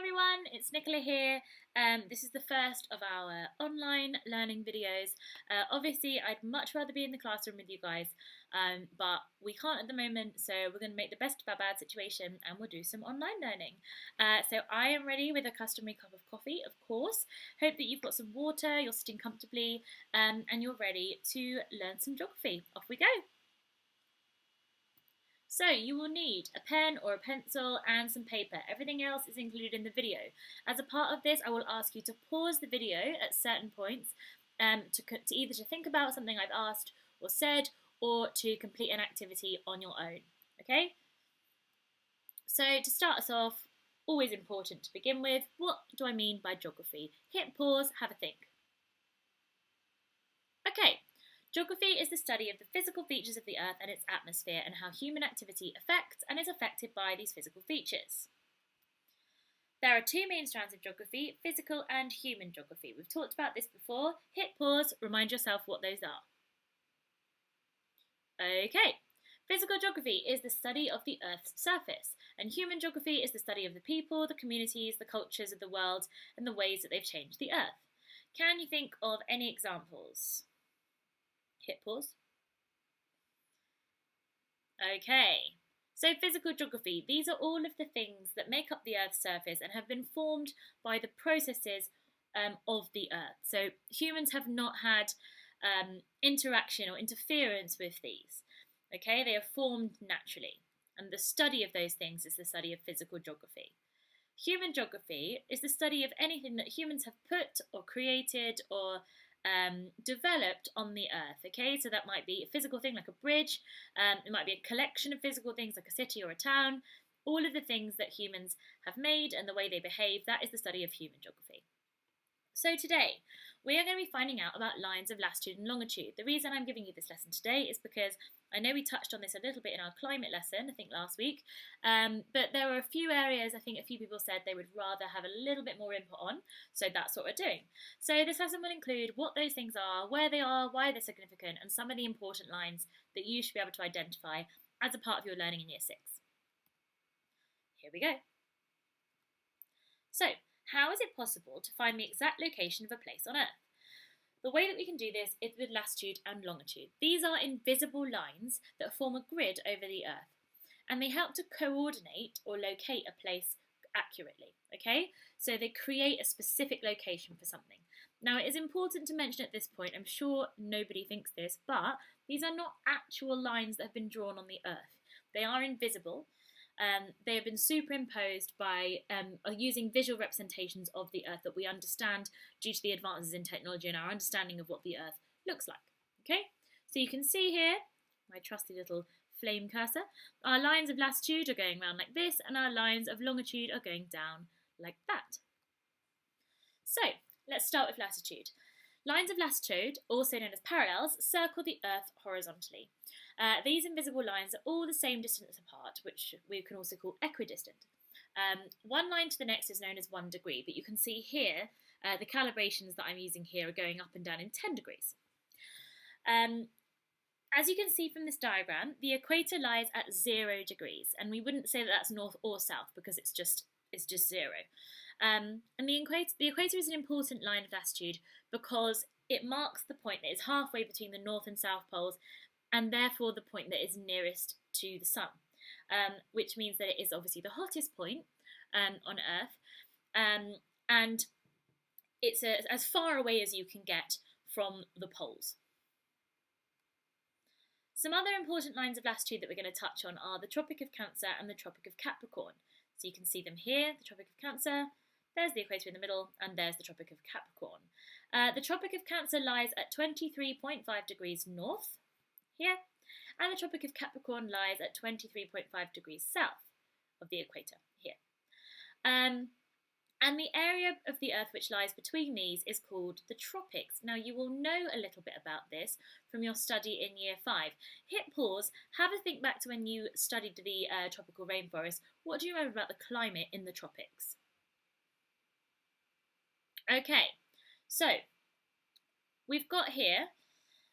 everyone, it's Nicola here. This is the first of our online learning videos. Obviously, I'd much rather be in the classroom with you guys, but we can't at the moment, so we're going to make the best of our bad situation and we'll do some online learning. So I am ready with a customary cup of coffee, of course. Hope that you've got some water, you're sitting comfortably, and you're ready to learn some geography. Off we go. So you will need a pen or a pencil and some paper. Everything else is included in the video. As a part of this, I will ask you to pause the video at certain points to either to think about something I've asked or said, or to complete an activity on your own. Okay? So to start us off, always important to begin with, what do I mean by geography? Hit pause, have a think. Okay. Geography is the study of the physical features of the Earth and its atmosphere and how human activity affects and is affected by these physical features. There are two main strands of geography, physical and human geography. We've talked about this before. Hit pause, remind yourself what those are. Okay, physical geography is the study of the Earth's surface, and human geography is the study of the people, the communities, the cultures of the world, and the ways that they've changed the Earth. Can you think of any examples? Hit pause. Okay, so physical geography, these are all of the things that make up the Earth's surface and have been formed by the processes of the Earth. So humans have not had interaction or interference with these. Okay, they are formed naturally, and the study of those things is the study of physical geography. Human geography is the study of anything that humans have put or created or developed on the Earth. Okay, so that might be a physical thing like a bridge, it might be a collection of physical things like a city or a town. All of the things that humans have made and the way they behave, that is the study of human geography. So today we are going to be finding out about lines of latitude and longitude. The reason I'm giving you this lesson today is because I know we touched on this a little bit in our climate lesson, I think last week, but there were a few areas I think a few people said they would rather have a little bit more input on, so that's what we're doing. So this lesson will include what those things are, where they are, why they're significant, and some of the important lines that you should be able to identify as a part of your learning in Year 6. Here we go. So, how is it possible to find the exact location of a place on Earth? The way that we can do this is with latitude and longitude. These are invisible lines that form a grid over the Earth, and they help to coordinate or locate a place accurately, okay? So they create a specific location for something. Now it is important to mention at this point, I'm sure nobody thinks this, but these are not actual lines that have been drawn on the Earth. They are invisible. They have been superimposed by using visual representations of the Earth that we understand due to the advances in technology and our understanding of what the Earth looks like. Okay, so you can see here, my trusty little flame cursor, our lines of latitude are going around like this and our lines of longitude are going down like that. So let's start with latitude. Lines of latitude, also known as parallels, circle the Earth horizontally. These invisible lines are all the same distance apart, which we can also call equidistant. One line to the next is known as 1 degree, but you can see here the calibrations that I'm using here are going up and down in 10 degrees. As you can see from this diagram, the equator lies at 0 degrees, and we wouldn't say that that's north or south because it's just 0. And the equator is an important line of latitude because it marks the point that is halfway between the north and south poles, and therefore the point that is nearest to the sun, which means that it is obviously the hottest point on Earth, and it's as far away as you can get from the poles. Some other important lines of latitude that we're going to touch on are the Tropic of Cancer and the Tropic of Capricorn. So you can see them here, the Tropic of Cancer, there's the equator in the middle, and there's the Tropic of Capricorn. The Tropic of Cancer lies at 23.5 degrees north, here, and the Tropic of Capricorn lies at 23.5 degrees south of the equator, here. And the area of the Earth which lies between these is called the tropics. Now you will know a little bit about this from your study in Year 5. Hit pause, have a think back to when you studied the tropical rainforest. What do you remember about the climate in the tropics? Okay, so we've got here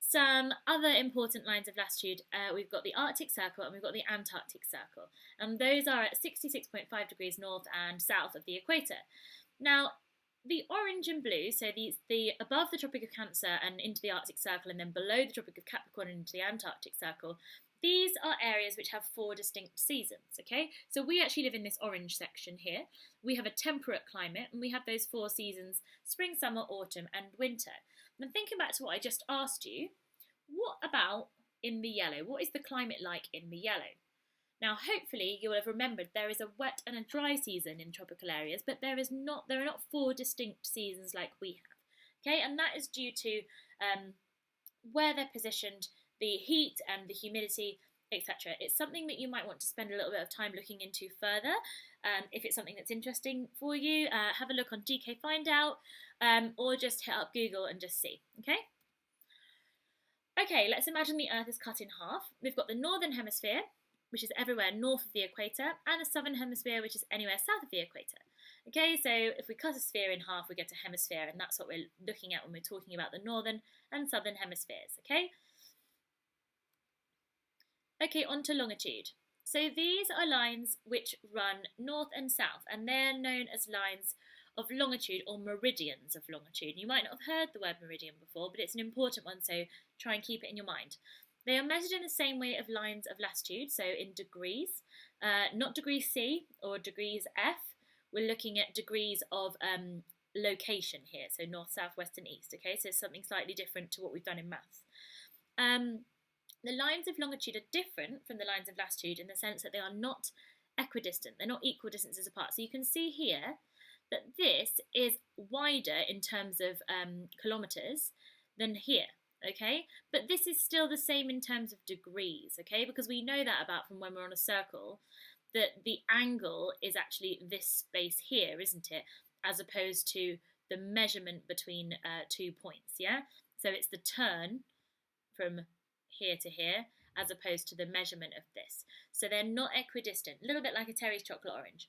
Some other important lines of latitude, we've got the Arctic Circle and we've got the Antarctic Circle, and those are at 66.5 degrees north and south of the equator. Now, the orange and blue, so the above the Tropic of Cancer and into the Arctic Circle, and then below the Tropic of Capricorn and into the Antarctic Circle, these are areas which have 4 distinct seasons, okay? So we actually live in this orange section here. We have a temperate climate, and we have those 4 seasons: spring, summer, autumn, and winter. And thinking back to what I just asked you, what about in the yellow? What is the climate like in the yellow? Now, hopefully, you'll have remembered there is a wet and a dry season in tropical areas, but there are not 4 distinct seasons like we have. Okay, and that is due to where they're positioned, the heat and the humidity, etc. It's something that you might want to spend a little bit of time looking into further. If it's something that's interesting for you, have a look on GK Find Out, or just hit up Google and just see. Okay, let's imagine the Earth is cut in half. We've got the northern hemisphere, which is everywhere north of the equator, and the southern hemisphere, which is anywhere south of the equator. Okay, so if we cut a sphere in half, we get a hemisphere, and that's what we're looking at when we're talking about the northern and southern hemispheres, okay? Okay, on to longitude. So these are lines which run north and south, and they're known as lines of longitude or meridians of longitude. You might not have heard the word meridian before, but it's an important one, so try and keep it in your mind. They are measured in the same way of lines of latitude, so in degrees, not degrees C or degrees F. We're looking at degrees of location here, so north, south, west and east, okay? So something slightly different to what we've done in maths. The lines of longitude are different from the lines of latitude in the sense that they are not equidistant, they're not equal distances apart. So you can see here that this is wider in terms of kilometres than here, okay? But this is still the same in terms of degrees, okay? Because we know that about from when we're on a circle, that the angle is actually this space here, isn't it? As opposed to the measurement between 2 points, yeah? So it's the turn from here to here as opposed to the measurement of this. So they're not equidistant, a little bit like a Terry's chocolate orange.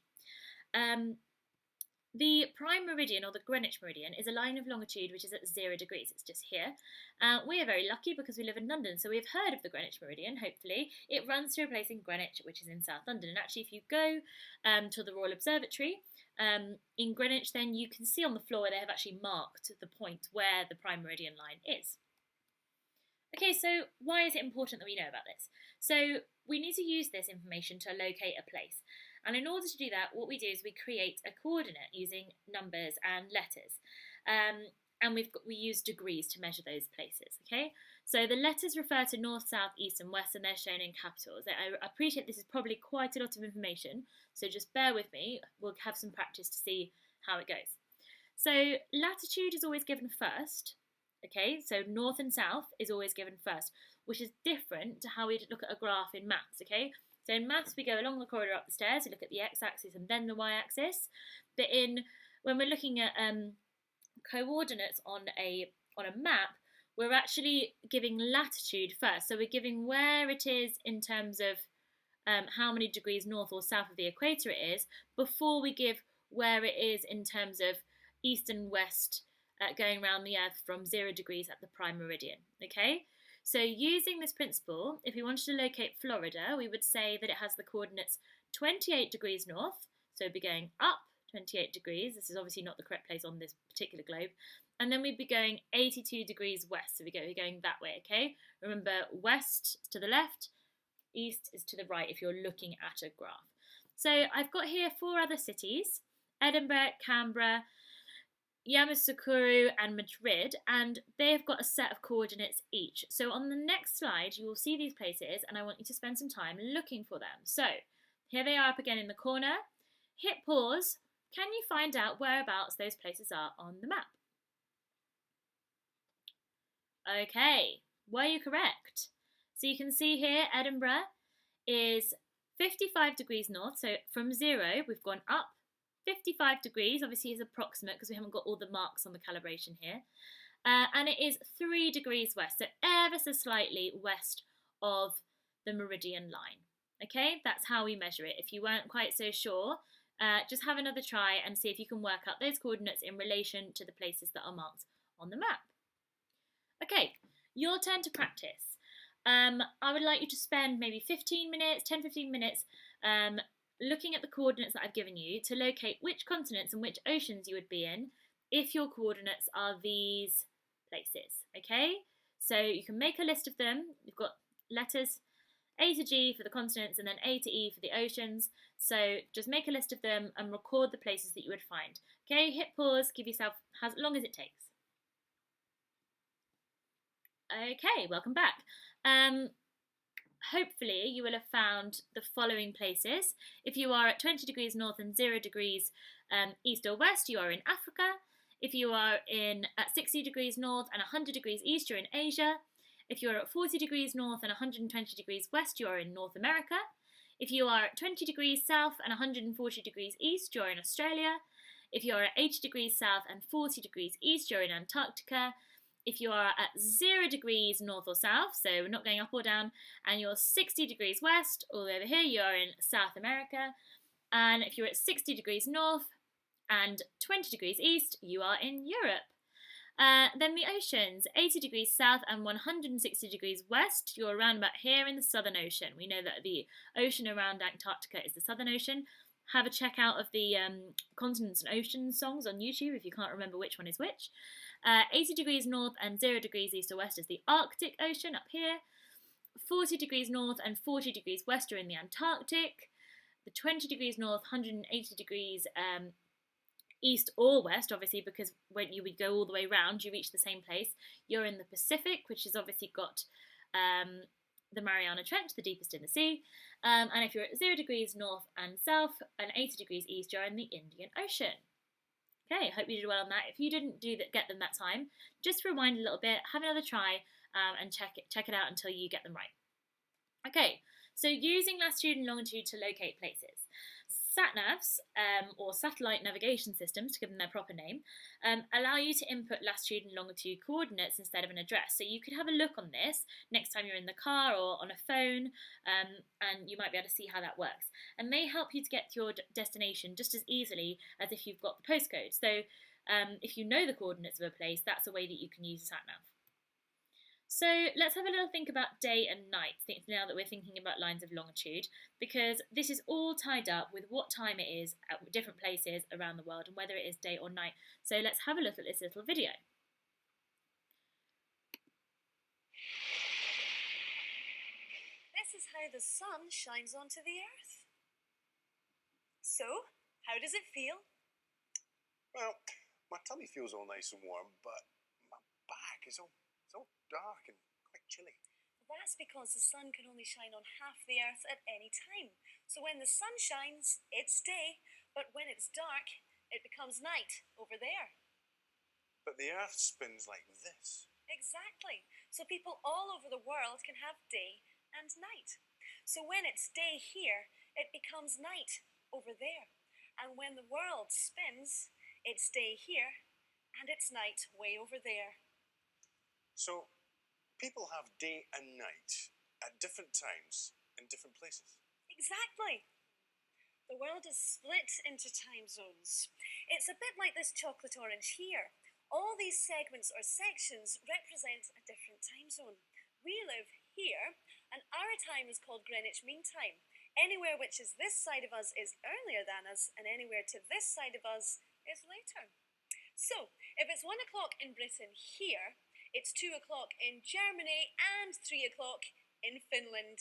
The prime meridian, or the Greenwich meridian, is a line of longitude which is at 0 degrees. It's just here. We are very lucky because we live in London, so we've heard of the Greenwich meridian, hopefully. It runs through a place in Greenwich, which is in South London. And actually, if you go to the Royal Observatory in Greenwich, then you can see on the floor where they have actually marked the point where the prime meridian line is. Okay, so why is it important that we know about this? So we need to use this information to locate a place. And in order to do that, what we do is we create a coordinate using numbers and letters. And we use degrees to measure those places, okay? So the letters refer to north, south, east and west, and they're shown in capitals. I appreciate this is probably quite a lot of information, so just bear with me. We'll have some practice to see how it goes. So latitude is always given first, okay? So north and south is always given first, which is different to how we look at a graph in maths, okay? So in maths, we go along the corridor up the stairs, we look at the x-axis and then the y-axis. But when we're looking at coordinates on a map, we're actually giving latitude first. So we're giving where it is in terms of how many degrees north or south of the equator it is, before we give where it is in terms of east and west going around the Earth from 0 degrees at the prime meridian, okay? So using this principle, if we wanted to locate Florida, we would say that it has the coordinates 28 degrees north, so we'd be going up 28 degrees. This is obviously not the correct place on this particular globe. And then we'd be going 82 degrees west, so we're going that way, okay? Remember, west is to the left, east is to the right if you're looking at a graph. So I've got here 4 other cities: Edinburgh, Canberra, Yamoussoukro and Madrid, and they've got a set of coordinates each. So on the next slide you will see these places and I want you to spend some time looking for them. So here they are up again in the corner. Hit pause. Can you find out whereabouts those places are on the map? Okay, were you correct? So you can see here Edinburgh is 55 degrees north, so from 0 we've gone up 55 degrees, obviously is approximate because we haven't got all the marks on the calibration here. And it is 3 degrees west, so ever so slightly west of the meridian line. Okay, that's how we measure it. If you weren't quite so sure, just have another try and see if you can work out those coordinates in relation to the places that are marked on the map. Okay, Your turn to practice. I would like you to spend maybe 15 minutes, 10-15 minutes looking at the coordinates that I've given you to locate which continents and which oceans you would be in if your coordinates are these places, okay? So you can make a list of them. You've got letters A to G for the continents and then A to E for the oceans. So just make a list of them and record the places that you would find. Okay, hit pause, give yourself as long as it takes. Okay, welcome back. Hopefully you will have found the following places. If you are at 20 degrees north and 0 degrees east or west, you are in Africa. If you are at 60 degrees north and 100 degrees east, you're in Asia. If you are at 40 degrees north and 120 degrees west, you are in North America. If you are at 20 degrees south and 140 degrees east, you're in Australia. If you are at 80 degrees south and 40 degrees east, you're in Antarctica. If you are at 0 degrees north or south, so we're not going up or down, and you're 60 degrees west, all over here, you are in South America. And if you're at 60 degrees north and 20 degrees east, you are in Europe. Then the oceans, 80 degrees south and 160 degrees west, you're around about here in the Southern Ocean. We know that the ocean around Antarctica is the Southern Ocean. Have a check out of the continents and oceans songs on YouTube if you can't remember which one is which. 80 degrees north and 0 degrees east or west is the Arctic Ocean up here. 40 degrees north and 40 degrees west are in the Antarctic. The 20 degrees north, 180 degrees east or west, obviously, because when you would go all the way round, you reach the same place. You're in the Pacific, which has obviously got the Mariana Trench, the deepest in the sea. And if you're at 0 degrees north and south and 80 degrees east, you're in the Indian Ocean. Okay, hope you did well on that. If you didn't get them that time, just rewind a little bit, have another try, and check it out until you get them right. Okay, so using latitude and longitude to locate places. Sat-navs, or satellite navigation systems, to give them their proper name, allow you to input latitude and longitude coordinates instead of an address. So you could have a look on this next time you're in the car or on a phone, and you might be able to see how that works. And they help you to get to your destination just as easily as if you've got the postcode. So if you know the coordinates of a place, that's a way that you can use a sat-nav. So let's have a little think about day and night now that we're thinking about lines of longitude, because this is all tied up with what time it is at different places around the world and whether it is day or night. So let's have a look at this little video. This is how the sun shines onto the earth. So, how does it feel? Well, my tummy feels all nice and warm, but my back is all dark and quite chilly. That's because the sun can only shine on half the earth at any time. So when the sun shines, it's day, but when it's dark, it becomes night over there. But the earth spins like this. Exactly. So people all over the world can have day and night. So when it's day here, it becomes night over there. And when the world spins, it's day here and it's night way over there. So people have day and night at different times in different places. Exactly. The world is split into time zones. It's a bit like this chocolate orange here. All these segments or sections represent a different time zone. We live here, and our time is called Greenwich Mean Time. Anywhere which is this side of us is earlier than us, and anywhere to this side of us is later. So, if it's 1 o'clock in Britain here, it's 2 o'clock in Germany and 3 o'clock in Finland.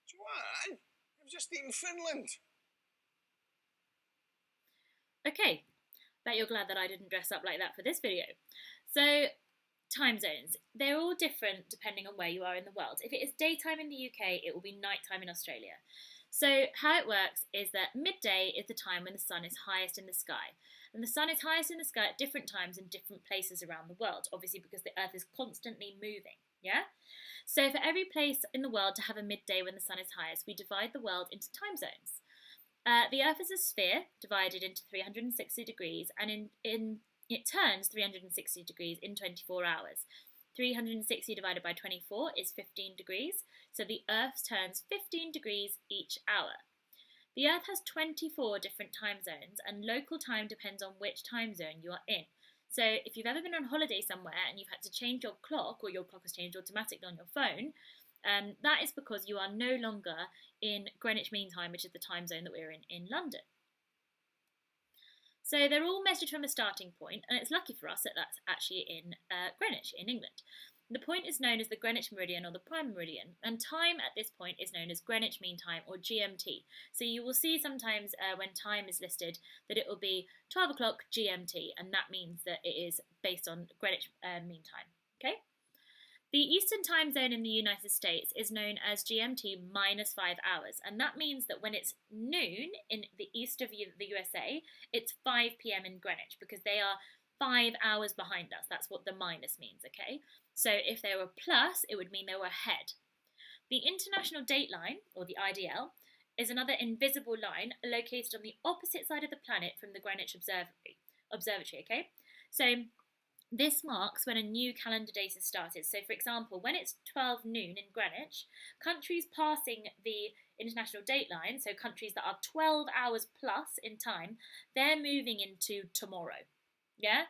Joanne, I've just eaten Finland. Okay, bet you're glad that I didn't dress up like that for this video. So, time zones. They're all different depending on where you are in the world. If it is daytime in the UK, it will be nighttime in Australia. So how it works is that midday is the time when the sun is highest in the sky. And the sun is highest in the sky at different times in different places around the world, obviously because the earth is constantly moving, yeah? So for every place in the world to have a midday when the sun is highest, we divide the world into time zones. The earth is a sphere divided into 360 degrees, and it turns 360 degrees in 24 hours. 360 divided by 24 is 15 degrees, so the Earth turns 15 degrees each hour. The Earth has 24 different time zones, and local time depends on which time zone you are in. So if you've ever been on holiday somewhere and you've had to change your clock, or your clock has changed automatically on your phone, that is because you are no longer in Greenwich Mean Time, which is the time zone that we're in London. So they're all measured from a starting point, and it's lucky for us that that's actually in Greenwich, in England. The point is known as the Greenwich Meridian or the Prime Meridian, and time at this point is known as Greenwich Mean Time or GMT. So you will see sometimes when time is listed that it will be 12 o'clock GMT, and that means that it is based on Greenwich Mean Time. Okay? The Eastern Time Zone in the United States is known as GMT minus 5 hours, and that means that when it's noon in the east of the USA, it's 5 p.m. in Greenwich, because they are 5 hours behind us. That's what the minus means, okay? So if they were plus, it would mean they were ahead. The International Date Line, or the IDL, is another invisible line located on the opposite side of the planet from the Greenwich Observatory, okay? So this marks when a new calendar date is started. So, for example, when it's 12 noon in Greenwich, countries passing the International Date Line, so countries that are 12 hours plus in time, they're moving into tomorrow. Yeah?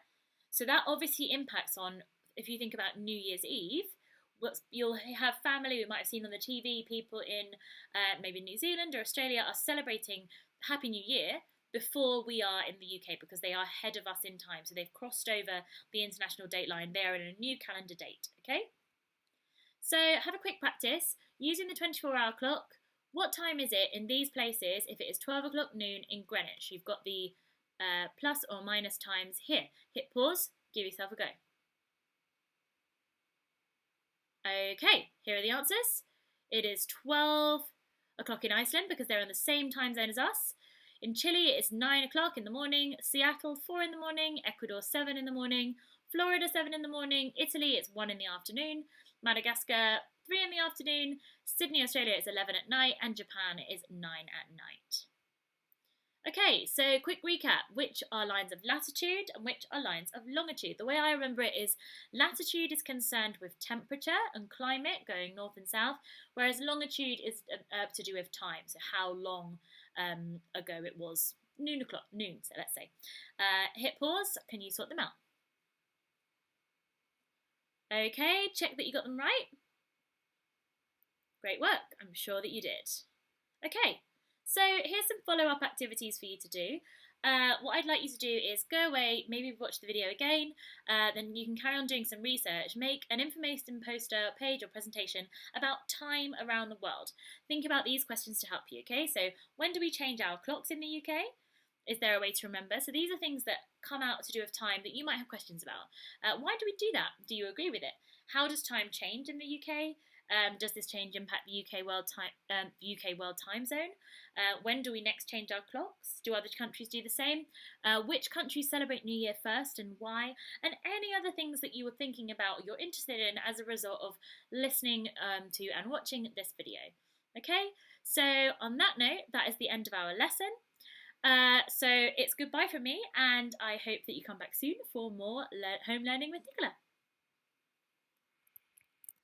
So that obviously impacts on, if you think about New Year's Eve, you'll have family we might have seen on the TV, people in maybe New Zealand or Australia are celebrating Happy New Year before we are in the UK, because they are ahead of us in time. So they've crossed over the international date line. They are in a new calendar date, okay? So have a quick practice. Using the 24-hour clock, what time is it in these places if it is 12 o'clock noon in Greenwich? You've got the plus or minus times here. Hit pause, give yourself a go. Okay, here are the answers. It is 12 o'clock in Iceland, because they're in the same time zone as us. In Chile, it's 9 o'clock in the morning. Seattle, 4 in the morning. Ecuador, 7 in the morning. Florida, 7 in the morning. Italy, it's 1 in the afternoon. Madagascar, 3 in the afternoon. Sydney, Australia, is 11 at night. And Japan is 9 at night. Okay, so quick recap. Which are lines of latitude and which are lines of longitude? The way I remember it is latitude is concerned with temperature and climate going north and south, whereas longitude is to do with time, so how long ago it was. Noon, so let's say. Hit pause. Can you sort them out? Okay, check that you got them right. Great work. I'm sure that you did. Okay. So here's some follow-up activities for you to do. What I'd like you to do is go away, maybe watch the video again, then you can carry on doing some research. Make an information poster, page or presentation about time around the world. Think about these questions to help you, okay? So when do we change our clocks in the UK? Is there a way to remember? So these are things that come out to do with time that you might have questions about. Why do we do that? Do you agree with it? How does time change in the UK? Does this change impact the UK World Time Zone? When do we next change our clocks? Do other countries do the same? Which countries celebrate New Year first and why? And any other things that you were thinking about or you're interested in as a result of listening to and watching this video. Okay, so on that note, that is the end of our lesson. So it's goodbye from me, and I hope that you come back soon for more home learning with Nicola.